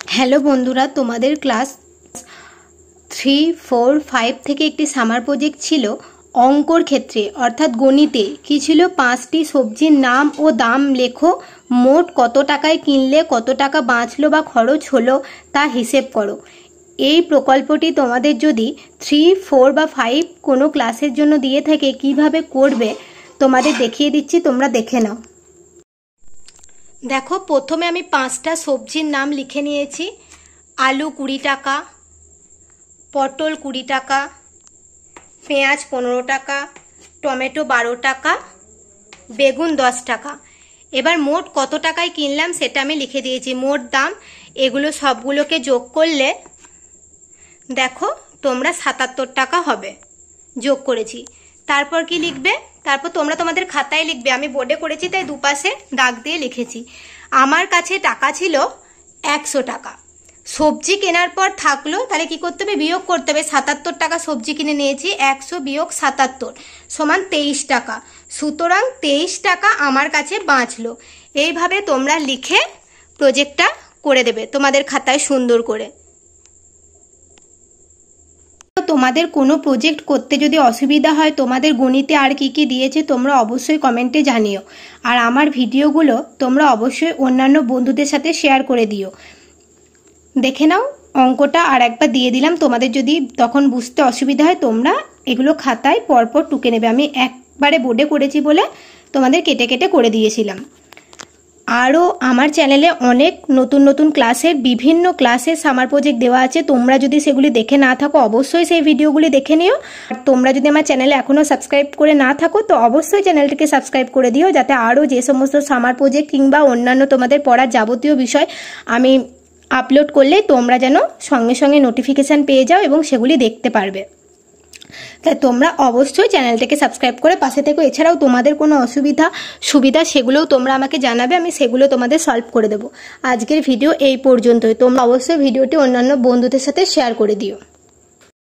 Hello বন্ধুরা, তোমাদের class 3, 4, 5 থেকে একটি সামার প্রজেক্ট ছিল অঙ্কর ক্ষেত্রে অর্থাৎ গণিতে। কি ছিল? 5টি সবজির নাম ও দাম লেখো, মোট কত টাকায় কিনলে কত টাকা বাঁচলো বা খরচ হলো তা হিসেব করো। এই প্রকল্পটি তোমাদের যদি 3, 4 বা 5 কোনো ক্লাসের জন্য দিয়ে থাকে কিভাবে করবে তোমাদের দেখিয়ে দিচ্ছি, তোমরা দেখে নাও। দেখো, প্রথমে আমি 5টা সবজির নাম লিখে নিয়েছি। আলু 20 টাকা, পটল 20 টাকা, পেঁয়াজ 15 টাকা, টমেটো 12 টাকা, বেগুন 10 টাকা। এবার মোট কত টাকায় কিনলাম সেটা আমি লিখে দিয়েছি। মোট দাম এগুলো সবগুলোকে যোগ করলে দেখো তোমরা 77 টাকা হবে, যোগ করেছি। তারপর কি লিখবে? তারপর তোমরা তোমাদের খাতায় লিখবে। আমি বোর্ডে করেছি তাই দুপাশে দাগ দিয়ে লিখেছি। আমার কাছে টাকা ছিল 100 টাকা। সবজি কেনার পর থাকলো, তাহলে কি করতে হবে? বিয়োগ করতে হবে। 77 টাকা সবজি কিনে নিয়েছি, 100 বিয়োগ 77 সমান 23 টাকা। সুতরাং 23 টাকা আমার কাছে বাঁচলো। এইভাবে তোমরা লিখে প্রজেক্টটা করে দেবে তোমাদের খাতায় সুন্দর করে। তোমাদের কোনো প্রজেক্ট করতে যদি অসুবিধা হয়, তোমাদের গণিতে আর কি কি দিয়েছে তোমরা অবশ্যই কমেন্টে জানিও। আর আমার ভিডিওগুলো তোমরা অবশ্যই অন্যান্য বন্ধুদের সাথে শেয়ার করে দিও। দেখে নাও, অঙ্কটা আর একবার দিয়ে দিলাম। তোমাদের যদি তখন বুঝতে অসুবিধা হয় তোমরা এগুলো খাতায় পরপর টুকে নেবে। আমি একবারে বোর্ডে করেছি বলে তোমাদের কেটে কেটে করে দিয়েছিলাম। আরও আমার চ্যানেলে অনেক নতুন নতুন ক্লাসের বিভিন্ন ক্লাসের সামার প্রজেক্ট দেওয়া আছে। তোমরা যদি সেগুলি দেখে না থাকো অবশ্যই সেই ভিডিওগুলি দেখে নিও। আর তোমরা যদি আমার চ্যানেলে এখনও সাবস্ক্রাইব করে না থাকো তো অবশ্যই চ্যানেলটিকে সাবস্ক্রাইব করে দিও, যাতে আরও যে সমস্ত সামার প্রজেক্ট কিংবা অন্যান্য তোমাদের পড়ার যাবতীয় বিষয় আমি আপলোড করলে তোমরা যেন সঙ্গে সঙ্গে নোটিফিকেশান পেয়ে যাও এবং সেগুলি দেখতে পারবে। তাই তোমরা অবশ্যই চ্যানেলটাকে সাবস্ক্রাইব করে পাশে থেকো। এছাড়াও তোমাদের কোনো সুবিধা সেগুলোও তোমরা আমাকে জানাবে, আমি সেগুলো তোমাদের সলভ করে দেবো। আজকের ভিডিও এই পর্যন্তই। তোমরা অবশ্যই ভিডিওটি অন্যান্য বন্ধুদের সাথে শেয়ার করে দিও।